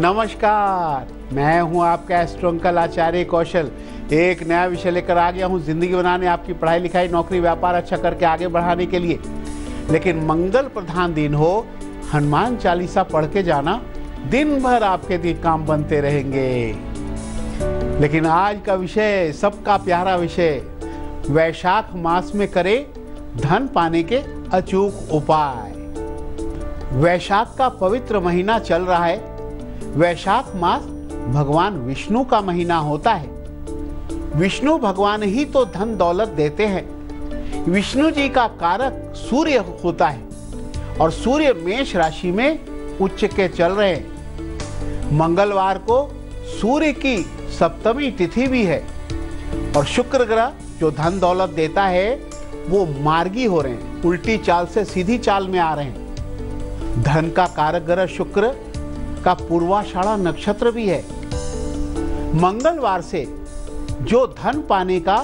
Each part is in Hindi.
नमस्कार, मैं हूं आपका एस्ट्रो अंकल आचार्य कौशल। एक नया विषय लेकर आ गया हूं, जिंदगी बनाने, आपकी पढ़ाई लिखाई नौकरी व्यापार अच्छा करके आगे बढ़ाने के लिए। लेकिन मंगल प्रधान दिन हो, हनुमान चालीसा पढ़ के जाना, दिन भर आपके दिन काम बनते रहेंगे। लेकिन आज का विषय सबका प्यारा विषय, वैशाख मास में करे धन पाने के अचूक उपाय। वैशाख का पवित्र महीना चल रहा है। वैशाख मास भगवान विष्णु का महीना होता है। विष्णु भगवान ही तो धन दौलत देते हैं। विष्णु जी का कारक सूर्य होता है और सूर्य मेष राशि में उच्च के चल रहे हैं। मंगलवार को सूर्य की सप्तमी तिथि भी है और शुक्र ग्रह जो धन दौलत देता है वो मार्गी हो रहे हैं, उल्टी चाल से सीधी चाल में आ रहे हैं। धन का कारक ग्रह शुक्र का पूर्वाषाढ़ा नक्षत्र भी है। मंगलवार से जो धन पाने का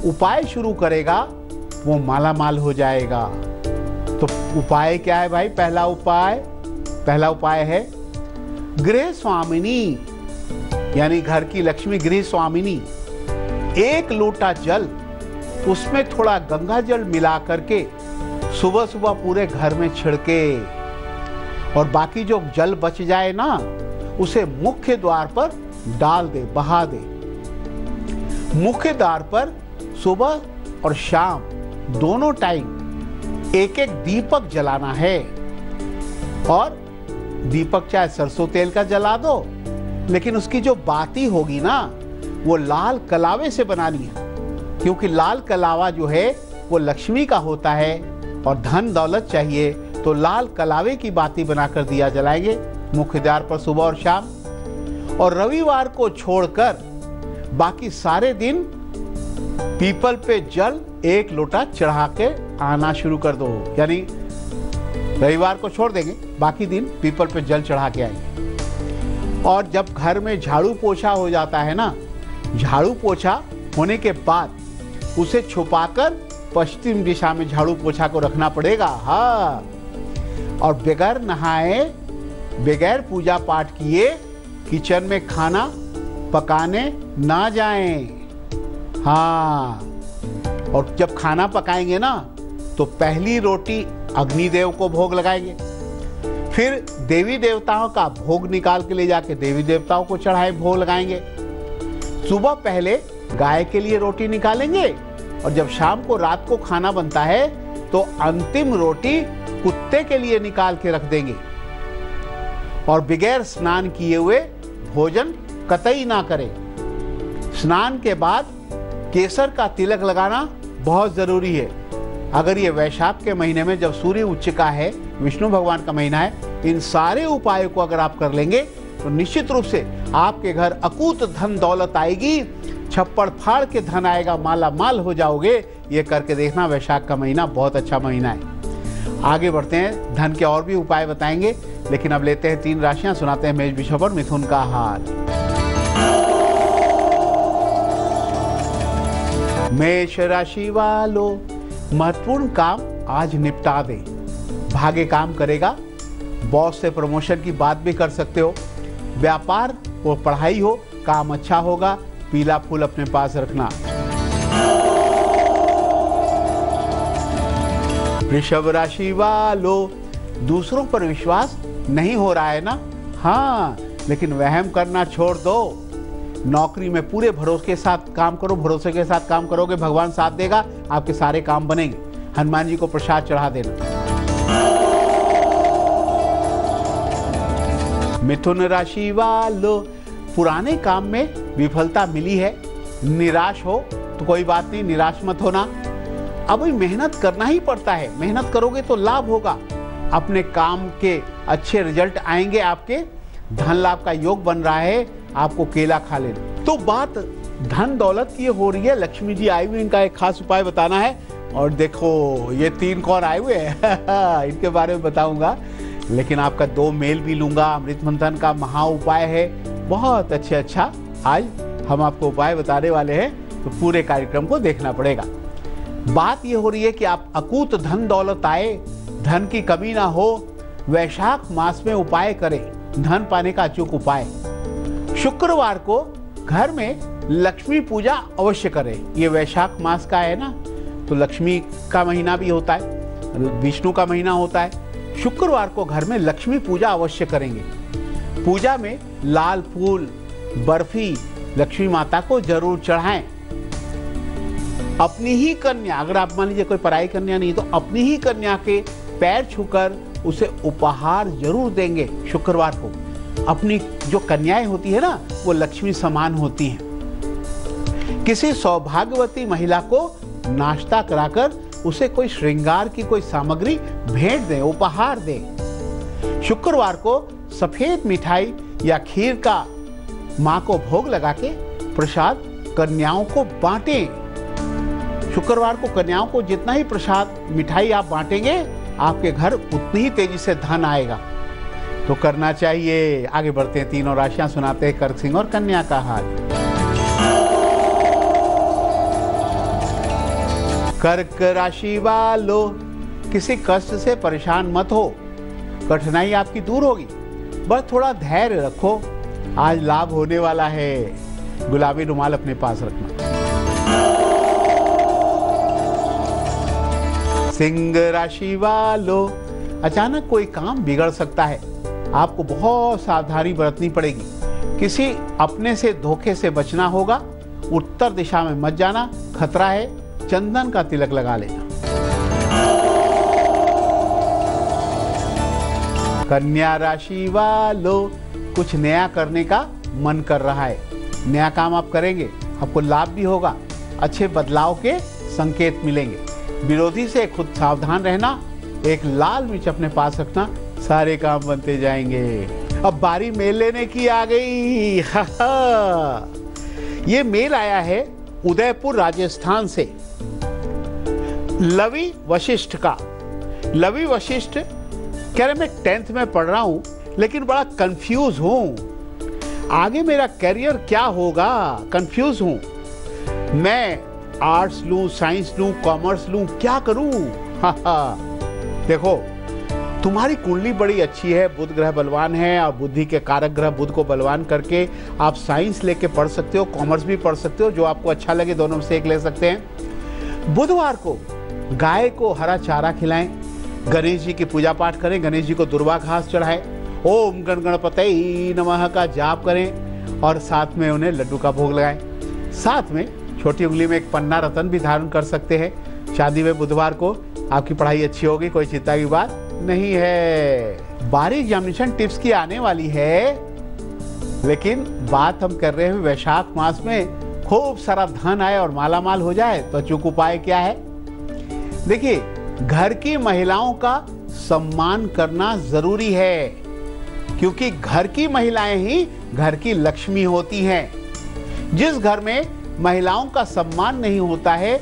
उपाय शुरू करेगा वो माला माल हो जाएगा। तो उपाय क्या है भाई? पहला उपाय है गृह स्वामिनी, यानी घर की लक्ष्मी गृह स्वामिनी, एक लोटा जल, उसमें थोड़ा गंगा जल मिला करके सुबह सुबह पूरे घर में छिड़के और बाकी जो जल बच जाए ना उसे मुख्य द्वार पर डाल दे, बहा दे। मुख्य द्वार पर सुबह और शाम दोनों टाइम एक एक दीपक जलाना है। और दीपक चाहे सरसों तेल का जला दो, लेकिन उसकी जो बाती होगी ना वो लाल कलावे से बनानी है, क्योंकि लाल कलावा जो है वो लक्ष्मी का होता है और धन दौलत चाहिए तो लाल कलावे की बाती बनाकर दिया जलाएंगे मुख्य द्वार पर सुबह और शाम। और रविवार को छोड़कर बाकी सारे दिन पीपल पे जल एक लोटा चढ़ा के आना शुरू कर दो। यानी रविवार को छोड़ देंगे, बाकी दिन पीपल पे जल चढ़ा के आएंगे। और जब घर में झाड़ू पोछा हो जाता है ना, झाड़ू पोछा होने के बाद उसे छुपाकर पश्चिम दिशा में झाड़ू पोछा को रखना पड़ेगा। हाँ, और बगैर नहाए, बगैर पूजा पाठ किए किचन में खाना पकाने ना जाएं। हाँ, और जब खाना पकाएंगे ना तो पहली रोटी अग्निदेव को भोग लगाएंगे, फिर देवी देवताओं का भोग निकाल के ले जाके देवी देवताओं को चढ़ाए भोग लगाएंगे। सुबह पहले गाय के लिए रोटी निकालेंगे और जब शाम को रात को खाना बनता है तो अंतिम रोटी कुत्ते के लिए निकाल के रख देंगे। और बगैर स्नान किए हुए भोजन कतई ना करें। स्नान के बाद केसर का तिलक लगाना बहुत जरूरी है। अगर ये वैशाख के महीने में जब सूर्य उच्च का है, विष्णु भगवान का महीना है, इन सारे उपायों को अगर आप कर लेंगे तो निश्चित रूप से आपके घर अकूत धन दौलत आएगी, छप्पड़ फाड़ के धन आएगा, माला माल हो जाओगे। ये करके देखना, वैशाख का महीना बहुत अच्छा महीना है। आगे बढ़ते हैं, धन के और भी उपाय बताएंगे, लेकिन अब लेते हैं 3 राशियां, सुनाते हैं मेष वृषभ और मिथुन का हाल। मेष राशि वालों, महत्वपूर्ण काम आज निपटा दे, भाग्य काम करेगा। बॉस से प्रमोशन की बात भी कर सकते हो। व्यापार और पढ़ाई हो, काम अच्छा होगा। पीला फूल अपने पास रखना। वृषभ राशि वालों, दूसरों पर विश्वास नहीं हो रहा है ना? हाँ, लेकिन वहम करना छोड़ दो। नौकरी में पूरे भरोसे के साथ काम करो, भरोसे के साथ काम करोगे, भगवान साथ देगा, आपके सारे काम बनेंगे। हनुमान जी को प्रसाद चढ़ा देना। मिथुन राशि वालों, पुराने काम में विफलता मिली है, निराश हो तो कोई बात नहीं, निराश मत होना। अभी मेहनत करना ही पड़ता है, मेहनत करोगे तो लाभ होगा, अपने काम के अच्छे रिजल्ट आएंगे। आपके धन लाभ का योग बन रहा है, आपको केला खा लेना। तो बात धन दौलत की हो रही है, लक्ष्मी जी आई हुई, इनका एक खास उपाय बताना है। और देखो ये 3 कौन आए हुए हैं इनके बारे में बताऊंगा, लेकिन आपका 2 मेल भी लूंगा। अमृत मंथन का महा उपाय है, बहुत अच्छा आज हम आपको उपाय बताने वाले हैं, तो पूरे कार्यक्रम को देखना पड़ेगा। बात ये हो रही है कि आप अकूत धन दौलत आए, धन की कमी ना हो, वैशाख मास में उपाय करें। धन पाने का अचूक उपाय। शुक्रवार को घर में लक्ष्मी पूजा अवश्य करें। ये वैशाख मास का है ना, तो लक्ष्मी का महीना भी होता है, विष्णु का महीना होता है। शुक्रवार को घर में लक्ष्मी पूजा अवश्य करेंगे। पूजा में लाल फूल, बर्फी लक्ष्मी माता को जरूर चढ़ाएं। अपनी ही कन्या, अगर आप मान लीजिए कोई पराई कन्या नहीं, तो अपनी ही कन्या के पैर छूकर उसे उपहार जरूर देंगे। शुक्रवार को अपनी जो कन्याएं होती है ना, वो लक्ष्मी समान होती हैं। किसी सौभाग्यवती महिला को नाश्ता कराकर उसे कोई श्रृंगार की कोई सामग्री भेंट दें, उपहार दें। शुक्रवार को सफेद मिठाई या खीर का मां को भोग लगा के प्रसाद कन्याओं को बांटें। शुक्रवार को कन्याओं को जितना ही प्रसाद मिठाई आप बांटेंगे, आपके घर उतनी ही तेजी से धन आएगा। तो करना चाहिए। आगे बढ़ते हैं, तीनों राशियां सुनाते हैं कर्क, सिंह और कन्या का हाल। कर्क राशि वालों, किसी कष्ट से परेशान मत हो, कठिनाई आपकी दूर होगी, बस थोड़ा धैर्य रखो। आज लाभ होने वाला है। गुलाबी रुमाल अपने पास रखना। सिंह राशि वालों, अचानक कोई काम बिगड़ सकता है, आपको बहुत सावधानी बरतनी पड़ेगी। किसी अपने से धोखे से बचना होगा। उत्तर दिशा में मत जाना, खतरा है। चंदन का तिलक लगा लेना। कन्या राशि वालों, कुछ नया करने का मन कर रहा है। नया काम आप करेंगे, आपको लाभ भी होगा, अच्छे बदलाव के संकेत मिलेंगे। विरोधी से खुद सावधान रहना। एक लाल मिर्च अपने पास रखना, सारे काम बनते जाएंगे। अब बारी मेल लेने की आ गई। ये मेल आया है उदयपुर राजस्थान से, लवी वशिष्ठ का। लवी वशिष्ठ कह रहे मैं 10th में पढ़ रहा हूं, लेकिन बड़ा कंफ्यूज हूं। आगे मेरा करियर क्या होगा, कंफ्यूज हूं। मैं आर्ट्स लूं, साइंस लूं, कॉमर्स लूं, क्या करूं? देखो, तुम्हारी कुंडली बड़ी अच्छी है, बुध ग्रह बलवान है, और बुद्धि के कारक ग्रह बुध को बलवान करके आप साइंस लेके पढ़ सकते हो, कॉमर्स भी पढ़ सकते हो, जो आपको अच्छा लगे दोनों में से एक ले सकते हैं। बुधवार को गाय को हरा चारा खिलाएं, गणेश जी की पूजा पाठ करें, गणेश जी को दुर्वा घास चढ़ाएं, ओम गण गणपतये नमः का जाप करें, और साथ में उन्हें लड्डू का भोग लगाएं। साथ में छोटी उंगली में एक पन्ना रतन भी धारण कर सकते हैं। शादी में बुधवार को आपकी पढ़ाई अच्छी होगी, कोई चिंता की बात नहीं है। बारी एग्जामिनेशन टिप्स की आने वाली है, लेकिन बात हम कर रहे हैं वैशाख मास में खूब सारा धन आए और मालामाल हो जाए, तो अचूक उपाय क्या है? देखिए, घर की महिलाओं का सम्मान करना जरूरी है, क्योंकि घर की महिलाएं ही घर की लक्ष्मी होती हैं। जिस घर में महिलाओं का सम्मान नहीं होता है,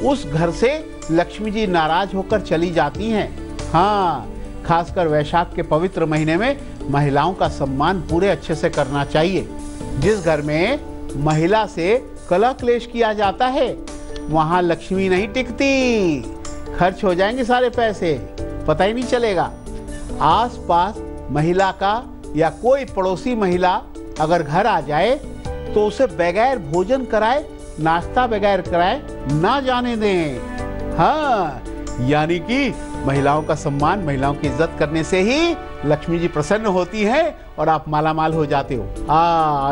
उस घर से लक्ष्मी जी नाराज होकर चली जाती हैं। हाँ, खासकर वैशाख के पवित्र महीने में महिलाओं का सम्मान पूरे अच्छे से करना चाहिए। जिस घर में महिला से कलह क्लेश किया जाता है, वहां लक्ष्मी नहीं टिकती, खर्च हो जाएंगे सारे पैसे, पता ही नहीं चलेगा। आसपास महिला का या कोई पड़ोसी महिला अगर घर आ जाए, तो उसे बगैर भोजन कराए, नाश्ता बगैर कराए ना जाने दें। हाँ, यानी कि महिलाओं का सम्मान, महिलाओं की इज्जत करने से ही लक्ष्मी जी प्रसन्न होती हैं और आप मालामाल हो जाते हो।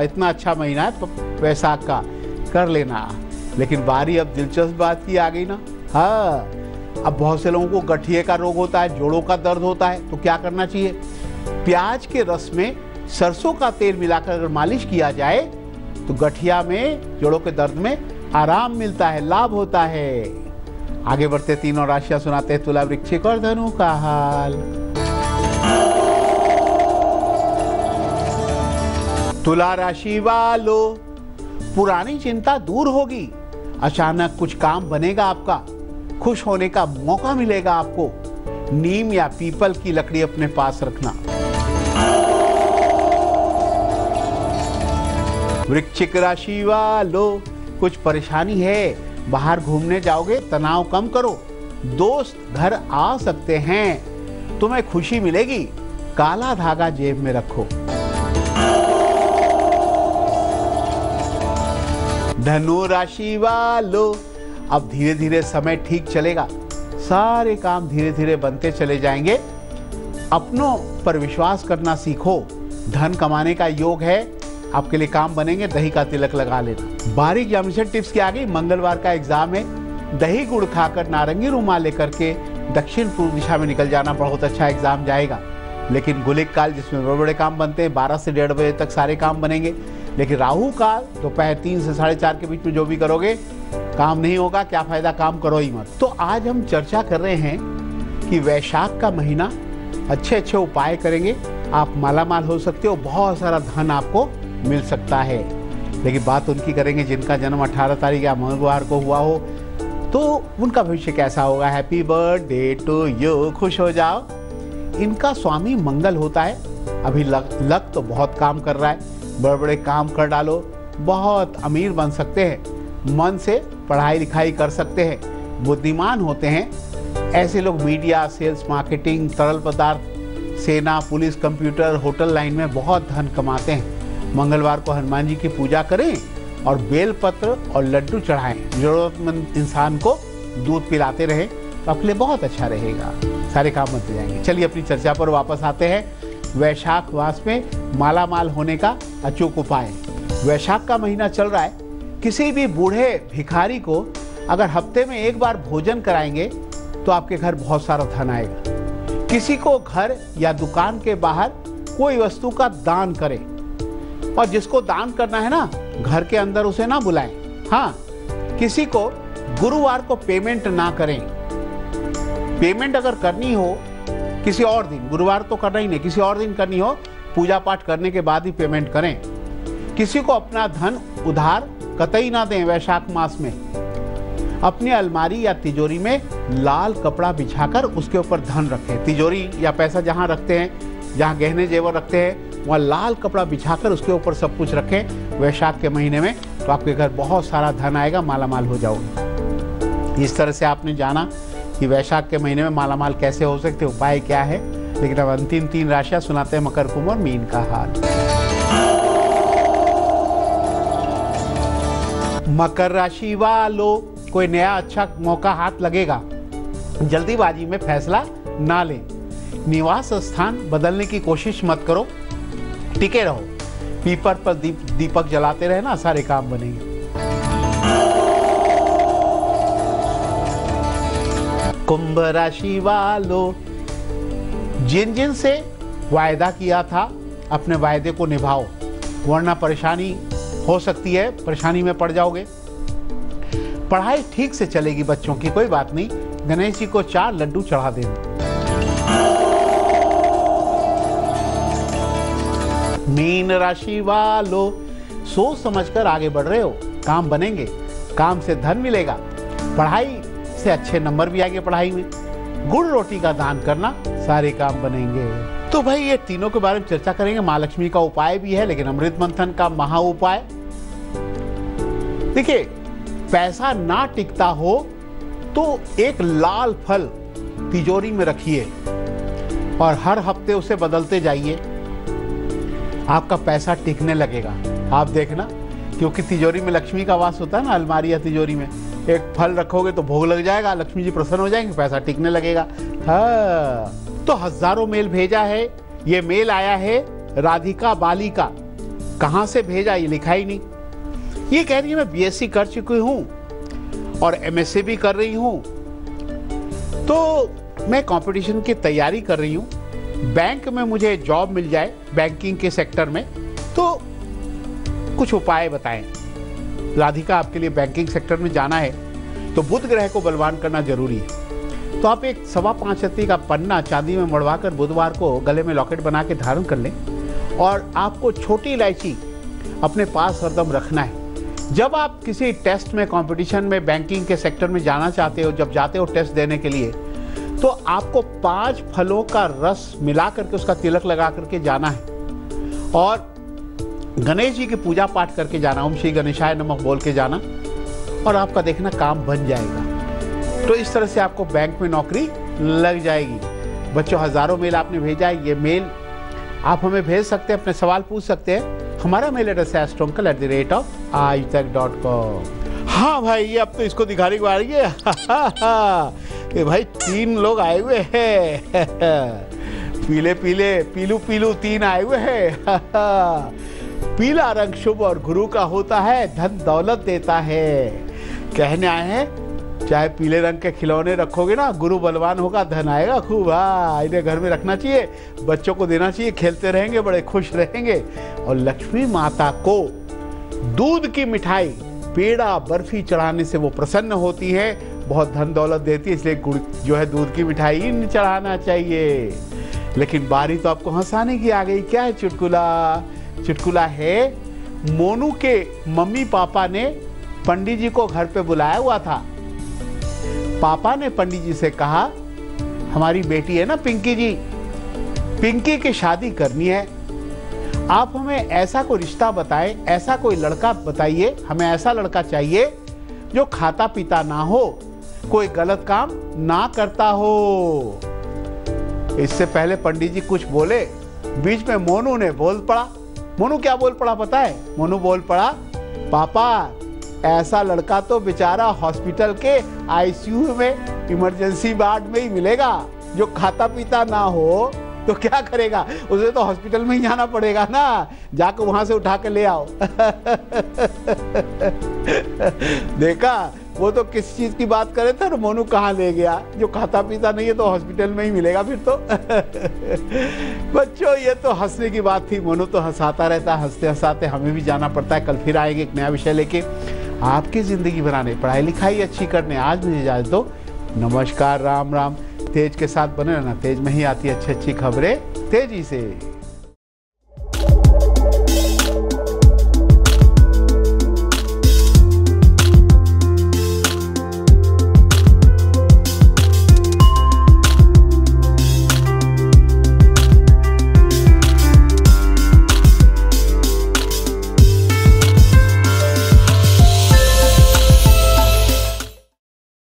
इतना अच्छा महीना है वैशाख का, कर लेना। लेकिन बारी अब दिलचस्प बात की आ गई ना। हाँ, अब बहुत से लोगों को गठिए का रोग होता है, जोड़ों का दर्द होता है, तो क्या करना चाहिए? प्याज के रस में सरसों का तेल मिलाकर अगर मालिश किया जाए, तो गठिया में, जोड़ों के दर्द में आराम मिलता है, लाभ होता है। आगे बढ़ते तीनों राशियां सुनाते हैं तुला, वृश्चिक और धनु का हाल। तुला राशि वालों, पुरानी चिंता दूर होगी, अचानक कुछ काम बनेगा आपका, खुश होने का मौका मिलेगा आपको। नीम या पीपल की लकड़ी अपने पास रखना। वृश्चिक राशि वालों, कुछ परेशानी है, बाहर घूमने जाओगे, तनाव कम करो। दोस्त घर आ सकते हैं, तुम्हें खुशी मिलेगी। काला धागा जेब में रखो। धनु राशि वालों, अब धीरे धीरे समय ठीक चलेगा, सारे काम धीरे धीरे बनते चले जाएंगे। अपनों पर विश्वास करना सीखो। धन कमाने का योग है, आपके लिए काम बनेंगे। दही का तिलक लगा लेना। बारीक एग्जामिनेशन टिप्स की आ गई। मंगलवार का एग्जाम है। दही गुड़ खाकर नारंगी रुमाल लेकर के दक्षिण पूर्व दिशा में निकल जाना, बहुत अच्छा एग्जाम जाएगा। लेकिन गुलिक काल जिसमें बड़े बड़े काम बनते हैं, 12 से 1:30 बजे तक सारे काम बनेंगे। लेकिन राहु काल दोपहर 3 से 4:30 के बीच में जो भी करोगे काम नहीं होगा। क्या फायदा, काम करो ही मत। तो आज हम चर्चा कर रहे हैं कि वैशाख का महीना अच्छे अच्छे उपाय करेंगे, आप मालामाल हो सकते हो, बहुत सारा धन आपको मिल सकता है। लेकिन बात उनकी करेंगे जिनका जन्म 18 तारीख या मंगलवार को हुआ हो, तो उनका भविष्य कैसा होगा। हैप्पी बर्थडे टू यू, खुश हो जाओ। इनका स्वामी मंगल होता है। अभी लक तो बहुत काम कर रहा है, बड़े बड़े काम कर डालो, बहुत अमीर बन सकते हैं। मन से पढ़ाई लिखाई कर सकते हैं, बुद्धिमान होते हैं। ऐसे लोग मीडिया, सेल्स, मार्केटिंग, तरल पदार्थ, सेना, पुलिस, कंप्यूटर, होटल लाइन में बहुत धन कमाते हैं। मंगलवार को हनुमान जी की पूजा करें और बेलपत्र और लड्डू चढ़ाएं। जरूरतमंद इंसान को दूध पिलाते रहें, तो आपके लिए बहुत अच्छा रहेगा, सारे काम बनते जाएंगे। चलिए अपनी चर्चा पर वापस आते हैं। वैशाख मास में मालामाल होने का अचूक उपाय। वैशाख का महीना चल रहा है। किसी भी बूढ़े भिखारी को अगर हफ्ते में एक बार भोजन कराएंगे तो आपके घर बहुत सारा धन आएगा। किसी को घर या दुकान के बाहर कोई वस्तु का दान करें, और जिसको दान करना है ना, घर के अंदर उसे ना बुलाएं। हाँ, किसी को गुरुवार को पेमेंट ना करें। पेमेंट अगर करनी हो किसी और दिन, गुरुवार तो करना ही नहीं, किसी और दिन करनी हो, पूजा पाठ करने के बाद ही पेमेंट करें। किसी को अपना धन उधार कतई ना दें। वैशाख मास में अपनी अलमारी या तिजोरी में लाल कपड़ा बिछाकर उसके ऊपर धन रखें। तिजोरी या पैसा जहां रखते हैं, जहां गहने जेवर रखते हैं, वहाँ लाल कपड़ा बिछाकर उसके ऊपर सब कुछ रखें वैशाख के महीने में, तो आपके घर बहुत सारा धन आएगा, मालामाल हो जाओगे। इस तरह से आपने जाना कि वैशाख के महीने में मालामाल कैसे हो सकते, उपाय क्या है। लेकिन अब अंतिम 3 राशियां सुनाते हैं, मकर, कुंभ और मीन का हाल। मकर राशि वालों, कोई नया अच्छा मौका हाथ लगेगा, जल्दीबाजी में फैसला ना लें। निवास स्थान बदलने की कोशिश मत करो, टिके रहो। पीपर पर दीपक जलाते रहे ना, सारे काम बनेंगे। कुंभ राशि वालों, जिन जिन से वायदा किया था अपने वायदे को निभाओ, वरना परेशानी हो सकती है, परेशानी में पड़ जाओगे। पढ़ाई ठीक से चलेगी बच्चों की, कोई बात नहीं। गणेश जी को 4 लड्डू चढ़ा देना। मीन राशि वालों, सोच समझकर आगे बढ़ रहे हो, काम बनेंगे, काम से धन मिलेगा, पढ़ाई से अच्छे नंबर भी आएंगे। पढ़ाई में गुड़ रोटी का दान करना, सारे काम बनेंगे। तो भाई ये तीनों के बारे में चर्चा करेंगे। माँ लक्ष्मी का उपाय भी है, लेकिन अमृत मंथन का महा उपाय। देखिए, पैसा ना टिकता हो तो एक लाल फल तिजोरी में रखिए और हर हफ्ते उसे बदलते जाइए, आपका पैसा टिकने लगेगा। आप देखना, क्योंकि तिजोरी में लक्ष्मी का वास होता है ना, अलमारी या तिजोरी में एक फल रखोगे तो भोग लग जाएगा, लक्ष्मी जी प्रसन्न हो जाएंगे, पैसा टिकने लगेगा। हाँ, तो हजारों मेल भेजा है। ये मेल आया है राधिका बाली का। कहाँ से भेजा ये लिखा ही नहीं। ये कह रही है मैं बीएससी कर चुकी हूँ और एमएससी भी कर रही हूँ, तो मैं कंपटीशन की तैयारी कर रही हूँ, बैंक में मुझे जॉब मिल जाए, बैंकिंग के सेक्टर में, तो कुछ उपाय बताएं। राधिका, आपके लिए बैंकिंग सेक्टर में जाना है तो बुध ग्रह को बलवान करना जरूरी है। तो आप एक 5.25 अत्ती का पन्ना चांदी में मड़वाकर बुधवार को गले में लॉकेट बना के धारण कर लें, और आपको छोटी इलायची अपने पास हरदम रखना है। जब आप किसी टेस्ट में, कंपटीशन में, बैंकिंग के सेक्टर में जाना चाहते हो, जब जाते हो टेस्ट देने के लिए, तो आपको 5 फलों का रस मिला करके उसका तिलक लगा करके जाना है और गणेश जी की पूजा पाठ करके जाना, ओम श्री गणेशाय नमः बोल के जाना, और आपका देखना काम बन जाएगा। तो इस तरह से आपको बैंक में नौकरी लग जाएगी। बच्चों, हजारों मेल आपने भेजा है, ये मेल आप हमें भेज सकते हैं, अपने सवाल पूछ सकते हैं। हमारा मेल एड्रेस है astroncal@aajtak.com। हाँ भाई, ये अब तो इसको दिखाने की बारी है। ये भाई 3 लोग आए हुए हैं। पीले पीले पीलू पीलू 3 आए हुए हैं। पीला रंग शुभ और गुरु का होता है, धन दौलत देता है। कहने आए हैं चाहे पीले रंग के खिलौने रखोगे ना, गुरु बलवान होगा, धन आएगा खूब। हाँ, इन्हें घर में रखना चाहिए, बच्चों को देना चाहिए, खेलते रहेंगे, बड़े खुश रहेंगे। और लक्ष्मी माता को दूध की मिठाई, पेड़ा, बर्फी चढ़ाने से वो प्रसन्न होती है, बहुत धन दौलत देती है, इसलिए गुड़ जो है दूध की मिठाई ही चढ़ाना चाहिए। लेकिन बारी तो आपको हंसाने की आ गई। क्या है चुटकुला? चुटकुला है, मोनू के मम्मी पापा ने पंडित जी को घर पे बुलाया हुआ था। पापा ने पंडित जी से कहा, हमारी बेटी है ना पिंकी जी, पिंकी की शादी करनी है, आप हमें ऐसा कोई रिश्ता बताएं, ऐसा कोई लड़का बताइए, हमें ऐसा लड़का चाहिए जो खाता पीता ना हो, कोई गलत काम ना करता हो। इससे पहले पंडित जी कुछ बोले, बीच में मोनू ने बोल पड़ा। मोनू क्या बोल पड़ा पता है? मोनू बोल पड़ा, पापा ऐसा लड़का तो बेचारा हॉस्पिटल के आईसीयू में, इमरजेंसी वार्ड में ही मिलेगा। जो खाता पीता ना हो तो क्या करेगा, उसे तो हॉस्पिटल में ही जाना पड़ेगा ना, जाकर वहां से उठा के ले आओ। देखा, वो तो किस चीज की बात करे थे और मोनू कहाँ ले गया। जो खाता पीता नहीं है तो हॉस्पिटल में ही मिलेगा फिर तो। बच्चों, ये तो हंसने की बात थी। मोनू तो हंसाता रहता है, हंसते हंसाते हमें भी जाना पड़ता है। कल फिर आएंगे एक नया विषय लेके, आपकी जिंदगी बनाने, पढ़ाई लिखाई अच्छी करने। आज मुझे इजाजत दो, नमस्कार, राम राम। तेज के साथ बने रहना, तेज में ही आती है अच्छी अच्छी खबरें तेजी से।